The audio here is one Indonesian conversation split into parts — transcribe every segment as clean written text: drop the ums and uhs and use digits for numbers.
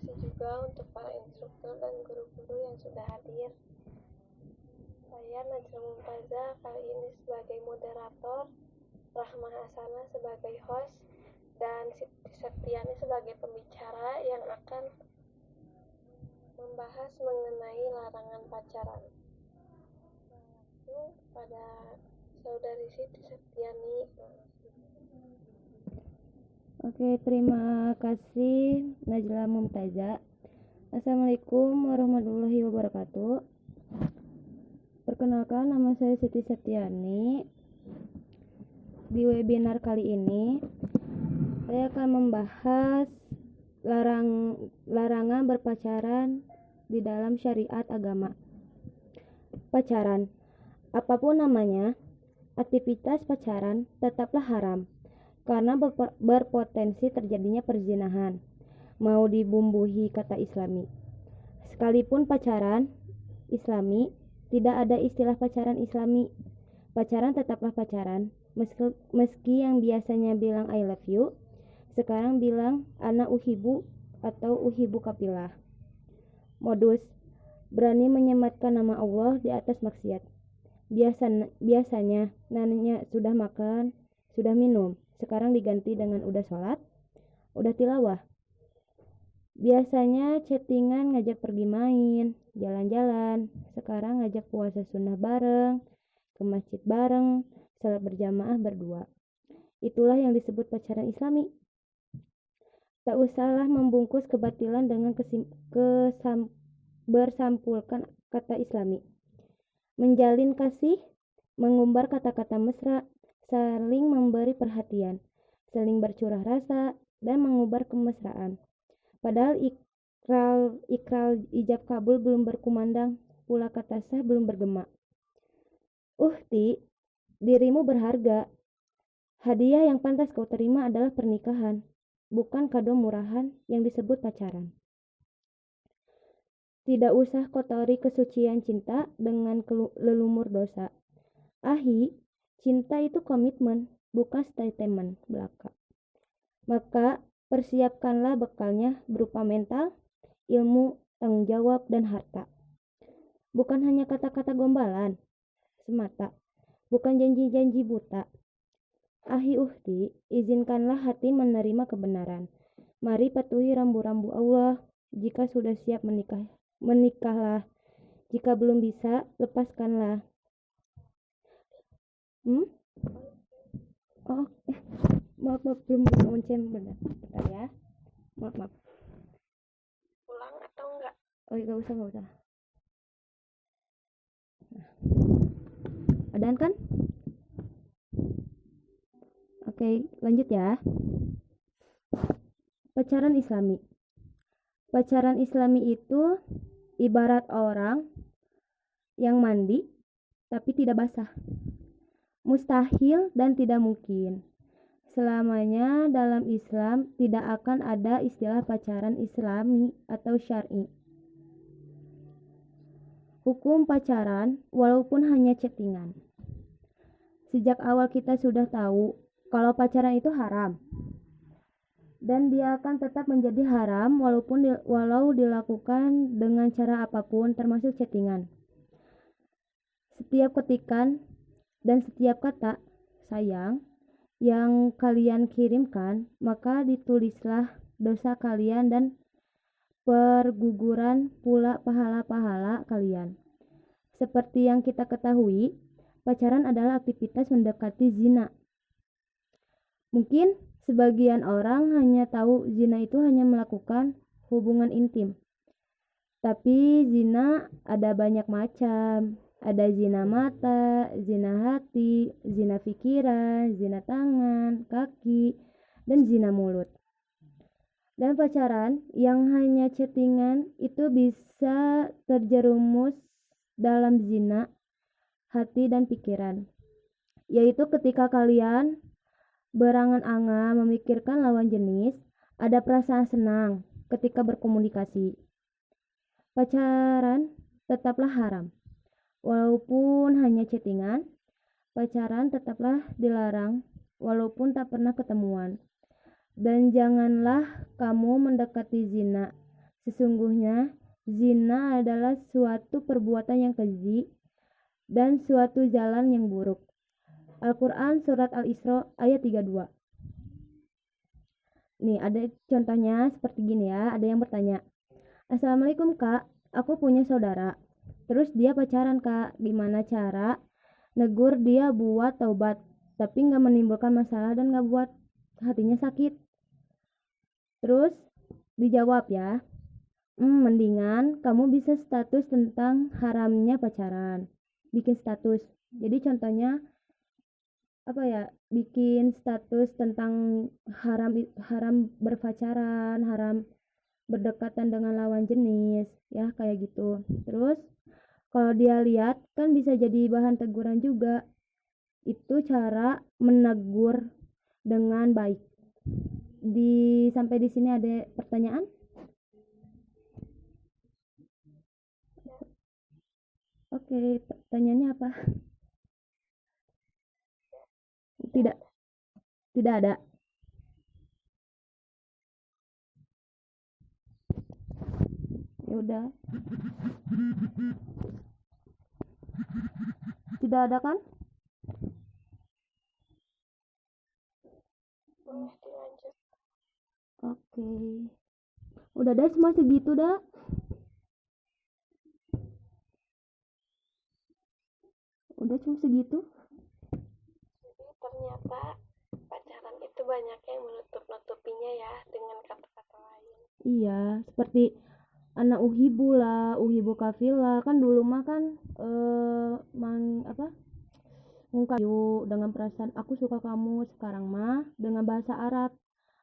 kasih juga untuk para instruktur dan guru-guru yang sudah hadir. Saya Najla Mumtazah kali ini sebagai moderator, Rahmah Hasanah sebagai host, dan Siti Septiani sebagai pembicara yang akan membahas mengenai larangan pacaran. Langsung pada saudari Siti Septiani. Oke, terima kasih Najla Mumtazah. Assalamualaikum warahmatullahi wabarakatuh. Perkenalkan, nama saya Siti Septiani. Di webinar kali ini saya akan membahas larangan berpacaran di dalam syariat agama. Pacaran, apapun namanya, aktivitas pacaran tetaplah haram karena berpotensi terjadinya perzinahan, mau dibumbuhi kata Islami. Sekalipun pacaran Islami, tidak ada istilah pacaran Islami. Pacaran tetaplah pacaran, meski yang biasanya bilang I love you, sekarang bilang ana uhibu atau uhibu kapilah. Modus, berani menyematkan nama Allah di atas maksiat. Biasanya nanya sudah makan, sudah minum, sekarang diganti dengan udah sholat, udah tilawah. Biasanya chattingan ngajak pergi main, jalan-jalan, sekarang ngajak puasa sunnah bareng, ke masjid bareng, salat berjamaah berdua. Itulah yang disebut pacaran Islami. Tak usahlah membungkus kebatilan dengan bersampulkan kata Islami. Menjalin kasih, mengumbar kata-kata mesra, saling memberi perhatian, saling bercurah rasa, dan mengubar kemesraan. Padahal ikrar ijab kabul belum berkumandang, pula kata sah belum bergema. Ti, dirimu berharga. Hadiah yang pantas kau terima adalah pernikahan, bukan kado murahan yang disebut pacaran. Tidak usah kotori kesucian cinta dengan lelumur dosa. Cinta itu komitmen, bukan statement belaka. Maka persiapkanlah bekalnya berupa mental, ilmu, tanggung jawab, dan harta. Bukan hanya kata-kata gombalan semata, bukan janji-janji buta. Uhti, izinkanlah hati menerima kebenaran. Mari patuhi rambu-rambu Allah. Jika sudah siap menikahlah. Jika belum bisa, lepaskanlah. Maaf, belum oncem, bentar ya. Maaf. Pulang atau enggak? Gak usah. Nah. Adaan kan? Oke, lanjut ya. Pacaran Islami. Pacaran Islami itu ibarat orang yang mandi tapi tidak basah. Mustahil dan tidak mungkin. Selamanya dalam Islam tidak akan ada istilah pacaran Islami atau syar'i. Hukum pacaran walaupun hanya chattingan. Sejak awal kita sudah tahu kalau pacaran itu haram. Dan dia akan tetap menjadi haram walau dilakukan dengan cara apapun termasuk chattingan. Setiap ketikan dan setiap kata sayang yang kalian kirimkan, maka ditulislah dosa kalian dan perguguran pula pahala-pahala kalian. Seperti yang kita ketahui, pacaran adalah aktivitas mendekati zina. Mungkin sebagian orang hanya tahu zina itu hanya melakukan hubungan intim. Tapi zina ada banyak macam. Ada zina mata, zina hati, zina pikiran, zina tangan, kaki, dan zina mulut. Dan pacaran yang hanya chattingan itu bisa terjerumus dalam zina hati dan pikiran. Yaitu ketika kalian berangan-angan memikirkan lawan jenis, ada perasaan senang ketika berkomunikasi. Pacaran tetaplah haram. Walaupun hanya chattingan, pacaran tetaplah dilarang walaupun tak pernah ketemuan. Dan janganlah kamu mendekati zina, Sesungguhnya zina adalah suatu perbuatan yang keji dan suatu jalan yang buruk. Al-Quran Surat Al-Isra ayat 32. Nih ada contohnya seperti gini ya. Ada yang bertanya, Assalamualaikum kak, aku punya saudara. Terus dia pacaran kak, gimana cara negur dia buat taubat tapi gak menimbulkan masalah dan gak buat hatinya sakit? Terus dijawab ya, mendingan kamu bisa status tentang haramnya pacaran. Bikin status. Jadi contohnya apa ya, bikin status tentang haram berpacaran, haram berdekatan dengan lawan jenis ya, kayak gitu. Terus kalau dia lihat kan bisa jadi bahan teguran juga. Itu cara menegur dengan baik. Sampai di sini ada pertanyaan? Oke, pertanyaannya apa? Tidak, tidak ada. Ya udah. Tidak ada kan? Dilanjut. Oke. Udah deh, semua segitu dah. Udah cuma segitu. Jadi ternyata pacaran itu banyak yang menutup-nutupinya ya dengan kata-kata lain. Iya, seperti anak uhibu lah, uhibu kafila kan dulu mah kan ngungkap dengan perasaan aku suka kamu. Sekarang mah dengan bahasa Arab,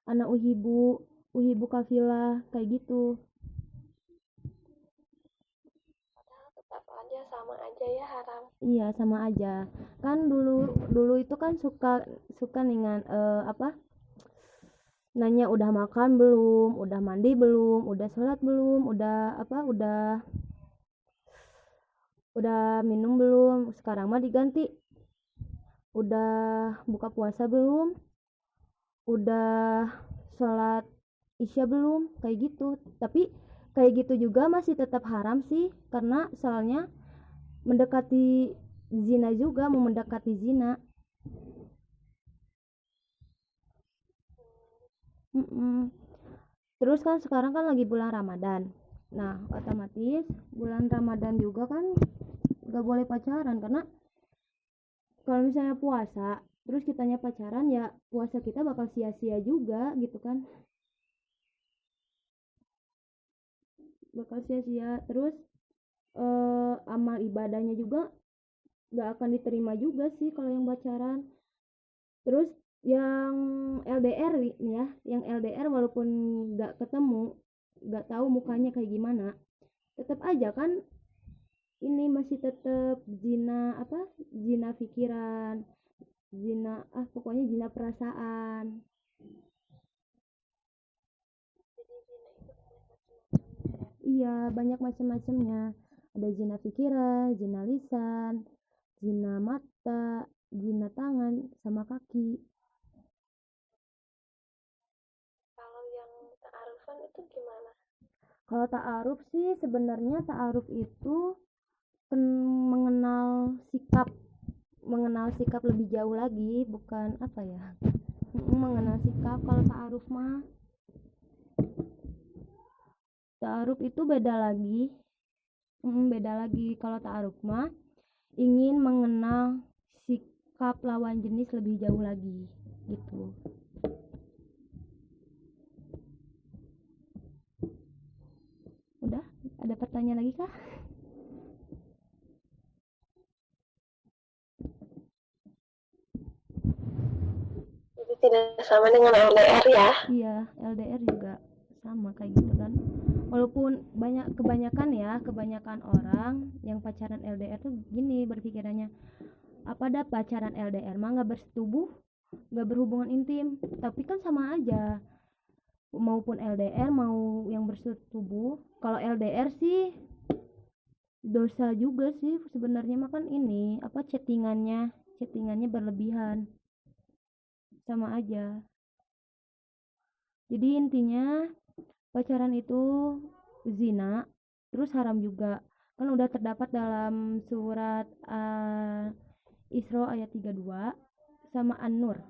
anak uhibu kafila kayak gitu. Padahal tetap aja sama aja ya haram. Iya, sama aja. Kan dulu itu kan suka dengan nanya udah makan belum, udah mandi belum, udah sholat belum, udah minum belum. Sekarang mah diganti, udah buka puasa belum, udah sholat isya belum, kayak gitu. Tapi kayak gitu juga masih tetap haram sih, karena soalnya mendekati zina juga, mau mendekati zina. Terus kan sekarang kan lagi bulan Ramadan. Nah, otomatis bulan Ramadan juga kan gak boleh pacaran, karena kalau misalnya puasa terus kitanya pacaran, ya puasa kita bakal sia-sia juga gitu kan, bakal sia-sia. Terus amal ibadahnya juga gak akan diterima juga sih kalau yang pacaran. Terus yang LDR nih ya, yang LDR walaupun gak ketemu, gak tahu mukanya kayak gimana, tetap aja kan ini masih tetap zina pikiran, pokoknya zina perasaan. Jadi zina itu banyak macam-macamnya ya. Iya, banyak macam-macamnya. Ada zina pikiran, zina lisan, zina mata, zina tangan sama kaki. Kalau yang ta'arufan itu gimana? Kalau ta'aruf sih sebenarnya ta'aruf itu mengenal sikap lebih jauh lagi, bukan apa ya, mengenal sikap. Kalau ta'aruf mah, ta'aruf itu beda lagi. Kalau ta'aruf mah ingin mengenal sikap lawan jenis lebih jauh lagi gitu. Udah, ada pertanyaan lagi kah? Jadi tidak sama dengan LDR ya? Iya, LDR juga sama kayak gitu kan. Walaupun kebanyakan orang yang pacaran LDR tuh gini berpikirannya, apa dah pacaran LDR mah nggak bersetubuh, nggak berhubungan intim. Tapi kan sama aja, maupun LDR mau yang bersetubuh. Kalau LDR sih dosa juga sih sebenarnya, mah kan ini chattingannya berlebihan, sama aja. Jadi intinya pacaran itu zina, terus haram juga. Kan udah terdapat dalam surat Isra ayat 32 sama An-Nur.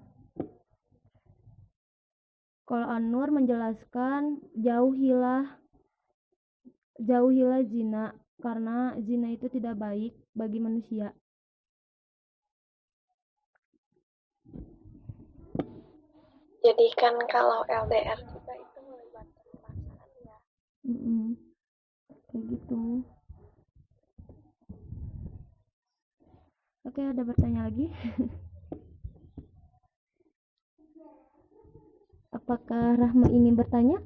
Kalau An-Nur menjelaskan jauhilah zina karena zina itu tidak baik bagi manusia. Jadi kan kalau LDR juga itu melibatkan perasaan ya. Kayak gitu. Oke, ada bertanya lagi? Apakah Rahma ingin bertanya?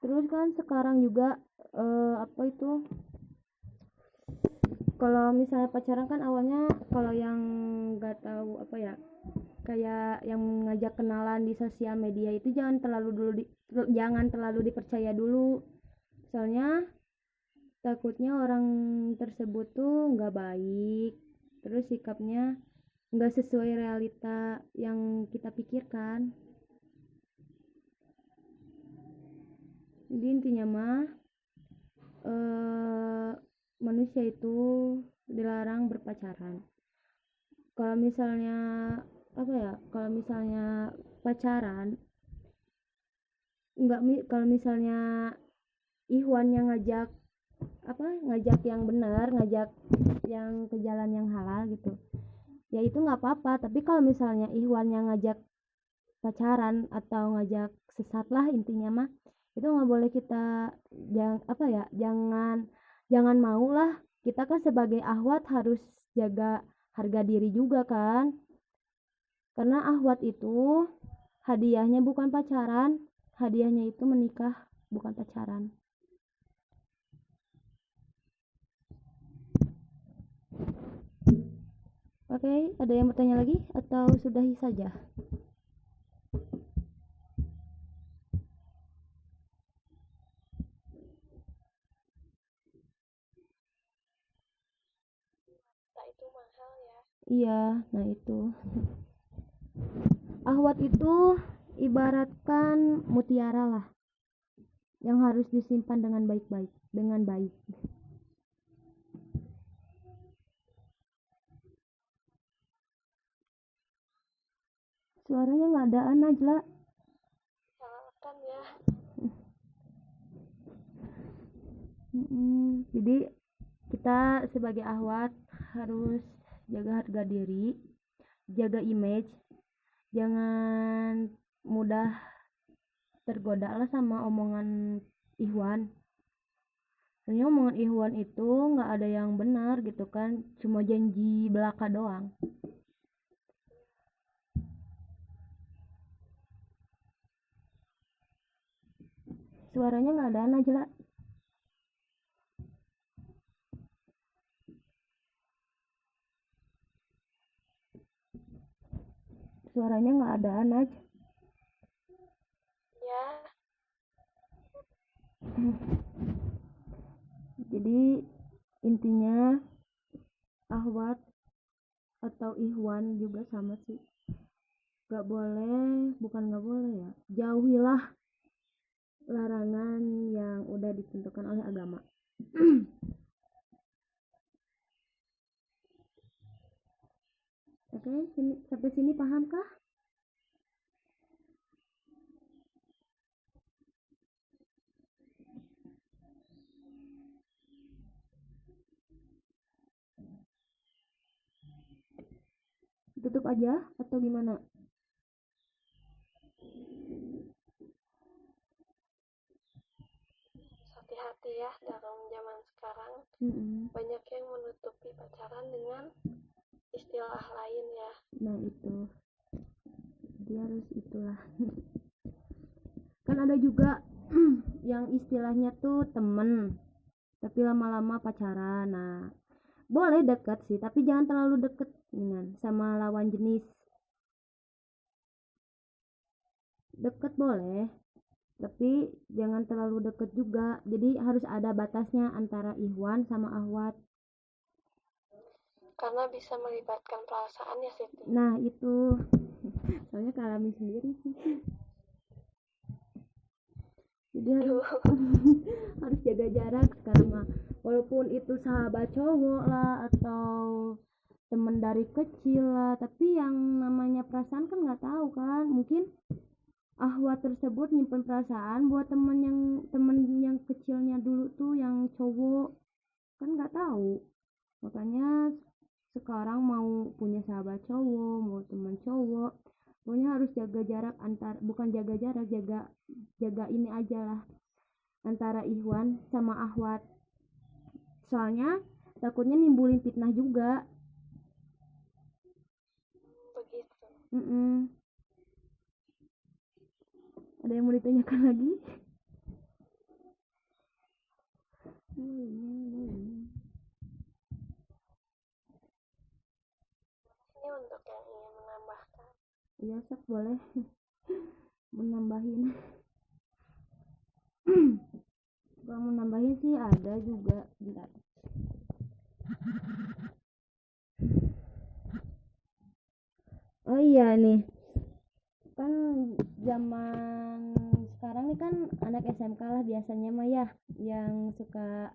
Terus kan sekarang juga apa itu? Kalau misalnya pacaran kan awalnya kalau yang nggak tahu apa ya, kayak yang ngajak kenalan di sosial media itu jangan terlalu dipercaya dulu. Soalnya takutnya orang tersebut tuh nggak baik, terus sikapnya nggak sesuai realita yang kita pikirkan. Jadi intinya mah manusia itu dilarang berpacaran. Kalau misalnya apa ya, kalau misalnya pacaran kalau misalnya Ikhwan yang ngajak yang benar, ngajak yang ke jalan yang halal gitu, ya itu nggak apa-apa. Tapi kalau misalnya Ikhwan yang ngajak pacaran atau ngajak sesat lah intinya mah, itu nggak boleh kita jangan mau lah. Kita kan sebagai akhwat harus jaga harga diri juga kan, karena akhwat itu hadiahnya bukan pacaran, hadiahnya itu menikah, bukan pacaran. Oke, ada yang bertanya lagi atau sudahi saja? Nah, itu mahal ya. Iya, nah itu. Ahwat itu ibaratkan mutiara lah, yang harus disimpan dengan baik-baik, dengan baik. Suaranya nggak ada Najla. Salahkan ya. Jadi kita sebagai ahwat harus jaga harga diri, jaga image, jangan mudah tergoda lah sama omongan Ikhwan. Soalnya omongan Ikhwan itu nggak ada yang benar gitu kan, cuma janji belaka doang. Suaranya nggak ada Najla. Suaranya nggak ada Naj. Ya. Jadi intinya ahwat atau Ikhwan juga sama sih, nggak boleh ya, jauhilah larangan yang udah ditentukan oleh agama. Oke, sampai sini paham kah? Tutup aja atau gimana? Hati-hati ya dalam zaman sekarang. Banyak yang menutupi pacaran dengan istilah lain ya. Nah itu, dia harus itulah. Kan ada juga yang istilahnya tuh temen tapi lama-lama pacaran. Nah, boleh dekat sih, tapi jangan terlalu deket dengan sama lawan jenis. deket boleh, tapi jangan terlalu deket juga. Jadi harus ada batasnya antara ihwan sama ahwat. Karena bisa melibatkan perasaan ya Siti. Nah itu, soalnya kalami sendiri sih. Jadi harus harus jaga jarak sekarang mah. Walaupun itu sahabat cowok lah atau teman dari kecil lah, tapi yang namanya perasaan kan nggak tahu kan. Mungkin ahwat tersebut nyimpen perasaan buat temen yang kecilnya dulu tuh yang cowok, kan nggak tahu. Makanya sekarang mau punya sahabat cowok, mau teman cowok, pokoknya harus jaga jarak bukan jaga jarak, jaga ini aja lah, antara ihwan sama ahwat. Soalnya takutnya nimbulin fitnah juga. Begitu. Ada yang mau ditanyakan lagi? Ini untuk yang ingin menambahkan. Iya sok, boleh menambahin. Kalau mau nambahin sih ada juga, bentar. Oh iya nih, kan zaman sekarang nih kan anak SMK lah biasanya mah ya, yang suka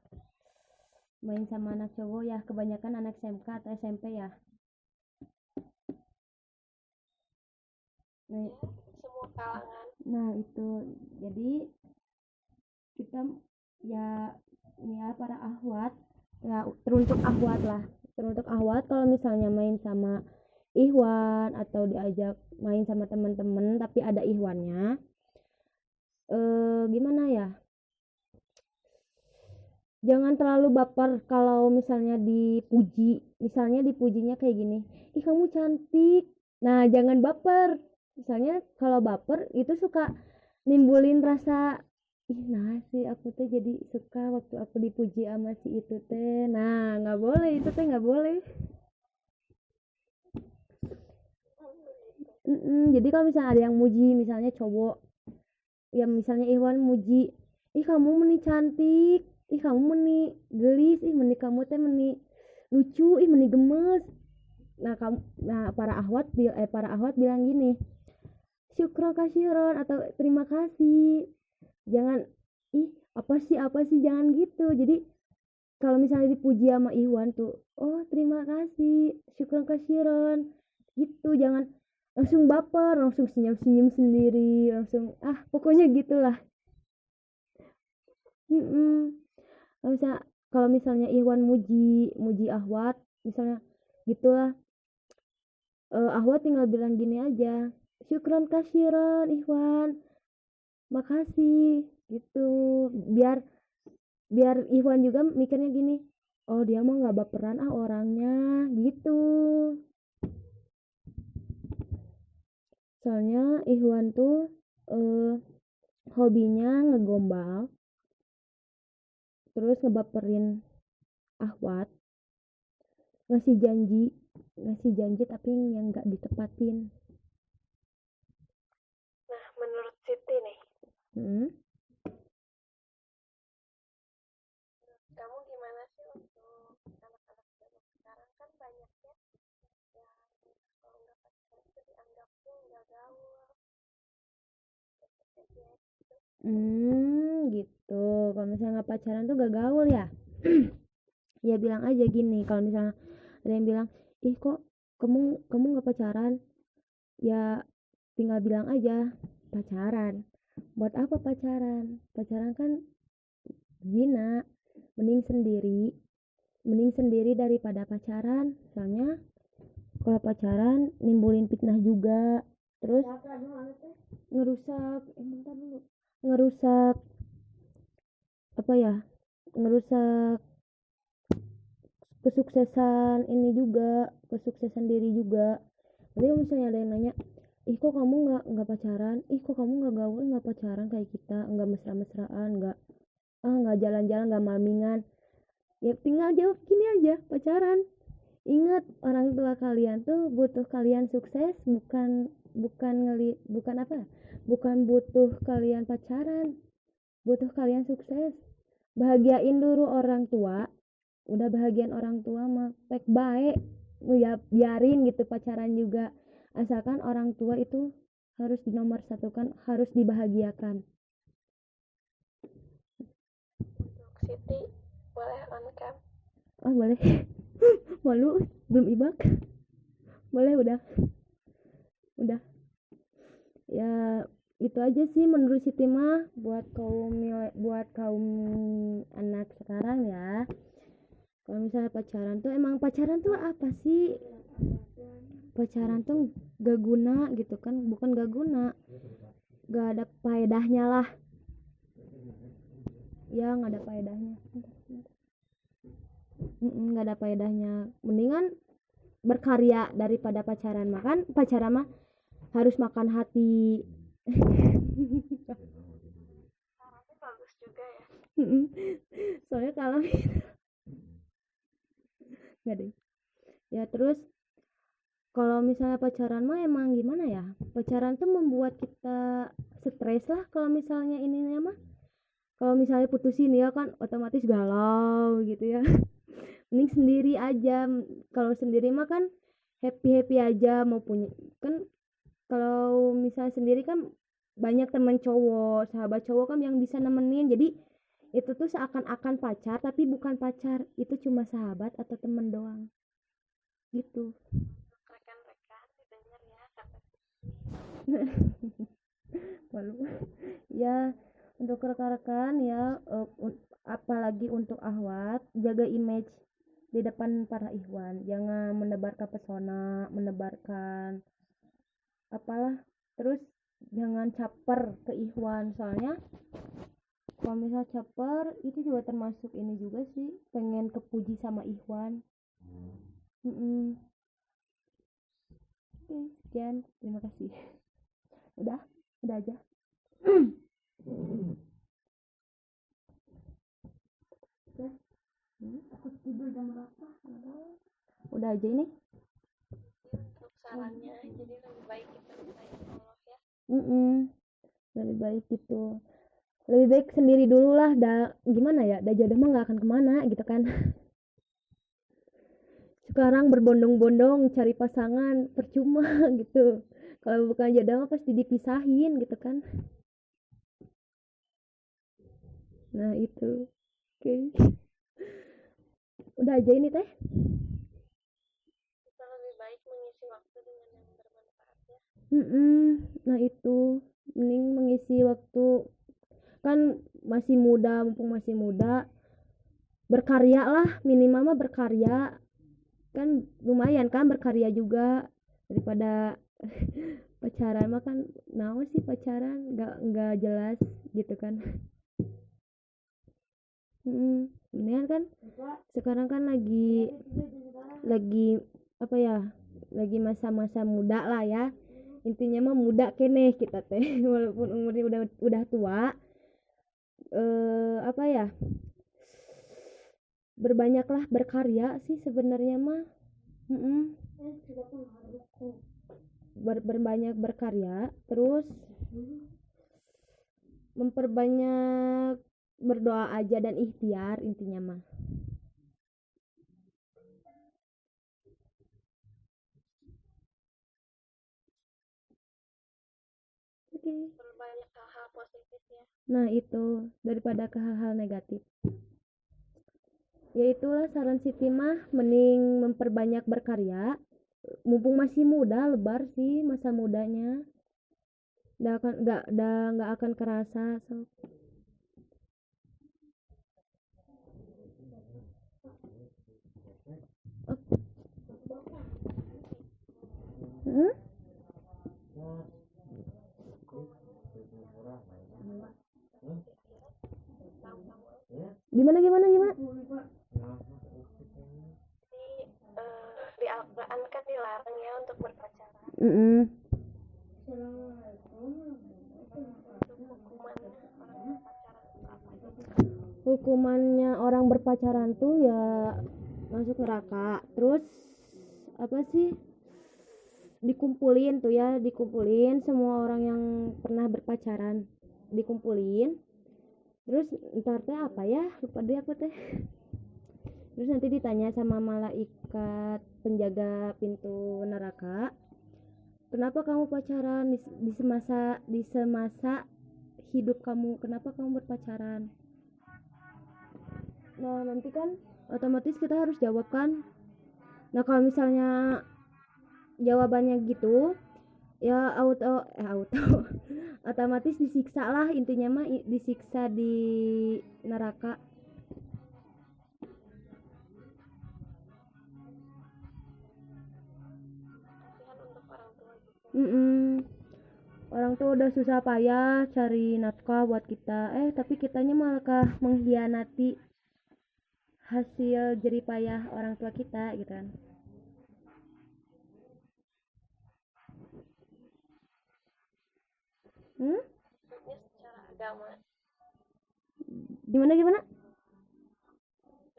main sama anak cowok ya, kebanyakan anak SMK atau SMP ya. Ya, semua kalangan. Nah itu, jadi kita ya ini ya para ahwat ya, teruntuk ahwat kalau misalnya main sama ihwan atau diajak main sama teman-teman tapi ada ihwannya, gimana ya, jangan terlalu baper kalau misalnya dipujinya kayak gini, ih kamu cantik. Nah jangan baper, misalnya kalau baper itu suka nimbulin rasa, ih nah sih aku tuh jadi suka waktu aku dipuji sama si itu teh. Nah nggak boleh, itu teh nggak boleh. Jadi kalau misalnya ada yang muji, misalnya cowok ya, misalnya Iwan muji, ih kamu meni cantik, ih kamu meni gelis, ih meni kamu teh meni lucu, ih meni gemes. Nah para ahwat bilang gini, syukron kasiron atau terima kasih. Jangan ih apa sih, jangan gitu. Jadi kalau misalnya dipuji sama Iwan tuh, oh terima kasih, syukron kasiron gitu. Jangan langsung baper, langsung senyum-senyum sendiri, langsung pokoknya gitulah. Kalau misalnya Iwan muji ahwat misalnya gitulah, ahwat tinggal bilang gini aja, syukron kasiron Iwan, makasih gitu. Biar Iwan juga mikirnya gini, oh dia mah nggak baperan orangnya gitu. Soalnya Iwan tuh hobinya ngegombal, terus ngebaperin ahwat, ngasih janji tapi yang nggak ditepatin. Nah menurut Siti nih, kamu gimana sih untuk anak-anak zaman sekarang, kan banyaknya yang kalau nggak pacaran itu dianggapnya nggak gaul gitu. Kalau misalnya nggak pacaran tuh gak gaul ya. Ya bilang aja gini, kalau misalnya ada yang bilang, ih kok kamu nggak pacaran, ya tinggal bilang aja pacaran. Buat apa pacaran kan zina. Mending sendiri daripada pacaran. Soalnya kalau pacaran nimbulin fitnah juga, terus ngerusak ngerusak apa ya, ngerusak kesuksesan diri juga. Jadi kalau misalnya ada yang nanya, ih kok kamu nggak pacaran, ih kok kamu nggak gaul, nggak pacaran kayak kita, nggak mesra-mesraan, nggak jalan-jalan, nggak malmingan, ya tinggal jawab gini aja, pacaran. Ingat, orang tua kalian tuh butuh kalian sukses, bukan bukan butuh kalian pacaran, butuh kalian sukses. Bahagiain dulu orang tua, udah bahagian orang tua mah pek baik, ya biarin gitu pacaran juga, asalkan orang tua itu harus dinomorsatukan, harus dibahagiakan. Untuk Siti boleh on cam. Oh boleh. Malu belum ibak. Boleh udah ya itu aja sih menurut Siti mah buat kaum anak sekarang ya. Kalau misalnya pacaran tuh, emang pacaran tuh apa sih? Pacaran tuh gak guna gitu kan, bukan gak guna, gak ada faedahnya lah ya, gak ada faedahnya. Gak ada faedahnya, mendingan berkarya daripada pacaran. Makan pacaran mah harus makan hati. Sarannya bagus juga ya. Soalnya kalau nggak deh ya. Terus kalau misalnya pacaran mah emang gimana ya, pacaran tuh membuat kita stres lah. Kalau misalnya ininya mah, kalau misalnya putusin ya kan otomatis galau gitu ya. Mending sendiri aja. Kalau sendiri mah kan happy aja, mau punya kan. Kalau misalnya sendiri kan banyak teman cowok, sahabat cowok kan yang bisa nemenin. Jadi itu tuh seakan-akan pacar tapi bukan pacar, itu cuma sahabat atau teman doang gitu. Untuk rekan-rekan didengar ya kata Malu ya. Untuk rekan-rekan ya, apalagi untuk ahwat, jaga image di depan para ikhwan, jangan menebarkan pesona, menebarkan apalah. Terus jangan caper ke ikhwan, soalnya kalau misal caper itu juga termasuk ini juga sih, pengen kepuji sama ikhwan. Oke, sekian, terima kasih. udah aja. Aku tidur jam berapa? Udah aja ini. untuk sarannya. Jadi lebih baik kita mintain Allah ya. Lebih baik gitu, lebih baik sendiri dulu lah. Gimana ya, jodoh mah nggak akan kemana gitu kan. Sekarang berbondong-bondong cari pasangan percuma gitu. Kalau bukan jodoh mah pasti dipisahin gitu kan. Nah itu. Oke. Udah aja ini teh. Kita lebih baik mengisi waktu dengan yang bermanfaat ya. Nah itu, mending mengisi waktu kan masih muda, mumpung masih muda, berkarya lah, minimal mah berkarya kan, lumayan kan berkarya juga daripada pacaran mah kan. Nah sih pacaran nggak jelas gitu kan. Mendingan kan sekarang kan lagi apa ya, lagi masa-masa muda lah ya. Intinya mah muda keneh kita teh. Walaupun umurnya udah tua, apa ya, berbanyaklah berkarya sih sebenarnya mah. Berbanyak berkarya, terus memperbanyak berdoa aja dan ikhtiar intinya mah. Oke. Berbanyak hal-hal positif ya. Nah itu, daripada ke hal-hal negatif. Ya itulah saran Siti mah, mending memperbanyak berkarya. Mumpung masih muda, lebar sih masa mudanya. Nggak akan kerasa. So. Hmm? Gimana? Jadi di Al-Quran kan dilarang ya untuk berpacaran. Untuk hukumannya orang berpacaran itu apa aja? Hukumannya orang berpacaran tuh ya masuk neraka. Terus apa sih, dikumpulin tuh ya, dikumpulin semua orang yang pernah berpacaran, dikumpulin. Terus ntar teh apa ya, lupa deh aku teh. Terus nanti ditanya sama malaikat penjaga pintu neraka, kenapa kamu pacaran di semasa hidup kamu, kenapa kamu berpacaran? Nah nanti kan otomatis kita harus jawab kan. Nah kalau misalnya jawabannya gitu ya auto otomatis disiksa lah, intinya mah disiksa di neraka. Kasihan untuk orang tua juga. Orang tuh udah susah payah cari nafkah buat kita, tapi kitanya malah mengkhianati hasil jerih payah orang tua kita gitu kan. Maksudnya secara agama. Gimana?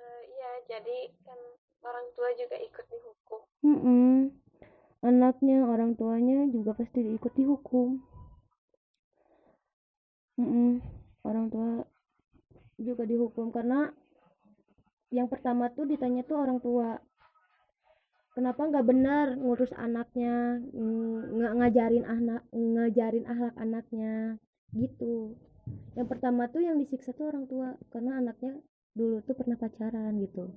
Iya, jadi kan orang tua juga ikut dihukum. Anaknya, orang tuanya juga pasti ikut dihukum. Orang tua juga dihukum karena yang pertama tuh ditanya tuh orang tua, kenapa nggak benar ngurus anaknya, nggak ngajarin akhlak anaknya gitu. Yang pertama tuh yang disiksa tuh orang tua karena anaknya dulu tuh pernah pacaran gitu.